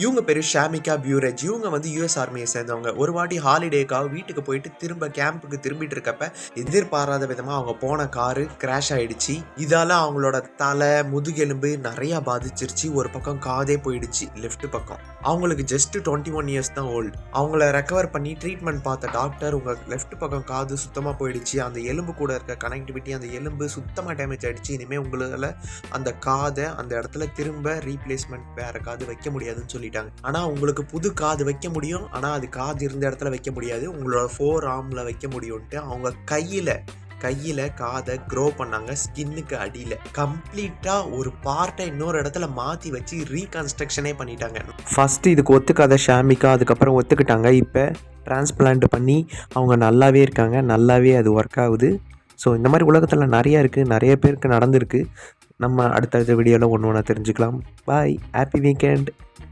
இவங்க பேரு ஷாமிகா பியூரேஜ். இவங்க வந்து யுஎஸ் ஆர்மியை சேர்ந்தவங்க. ஒரு வாட்டி ஹாலிடேக்காக வீட்டுக்கு போயிட்டு திரும்ப கேம்புக்கு திரும்பிட்டு இருக்கப்ப எதிர்பாராத விதமா அவங்க போன காரு கிராஷ் ஆயிடுச்சு. இதால அவங்களோட தலை, முதுகெலும்பு நிறைய பாதிச்சிருச்சு. ஒரு பக்கம் காதே போயிடுச்சு, லெஃப்ட் பக்கம். அவங்களுக்கு ஜஸ்ட் 21 இயர்ஸ் தான் ஓல்டு. அவங்கள ரெக்கவர் பண்ணி ட்ரீட்மெண்ட் பார்த்த டாக்டர், உங்க லெஃப்ட் பக்கம் காது சுத்தமா போயிடுச்சு, அந்த எலும்பு கூட இருக்க கனெக்டிவிட்டி, அந்த எலும்பு சுத்தமா டேமேஜ் ஆயிடுச்சு, இனிமே உங்களால அந்த காதை அந்த இடத்துல திரும்ப ரீப்ளேஸ்மெண்ட் வேற காது வைக்க முடியாதுன்னு சொல்லிட்டாங்க. ஆனா உங்களுக்கு புது காது வைக்க முடியும், ஆனா அது காது இருந்த இடத்துல வைக்க முடியாது, உங்களோட 4 ஆர்ம்ல வைக்க முடியும்ட்டு அவங்க கையில காதை க்ரோ பண்ணாங்க. ஸ்கின்னுக்கு அடியில் கம்ப்ளீட்டா ஒரு பார்ட்டை இன்னொரு இடத்துல மாற்றி வச்சு ரீகன்ஸ்ட்ரக்ஷனே பண்ணிட்டாங்க. ஃபர்ஸ்ட் இதுக்கு ஒத்துக்காத ஷாமிகா அதுக்கப்புறம் ஒத்துக்கிட்டாங்க. இப்போ டிரான்ஸ்பிளான்ட் பண்ணி அவங்க நல்லாவே இருக்காங்க, நல்லாவே அது ஒர்க் ஆகுது. ஸோ இந்த மாதிரி உலகத்தில் நிறையா இருக்குது, நிறைய பேருக்கு நடந்திருக்கு. நம்ம அடுத்தடுத்த வீடியோவில் ஒன்று தெரிஞ்சுக்கலாம். பாய், ஹாப்பி வீக்கெண்ட்.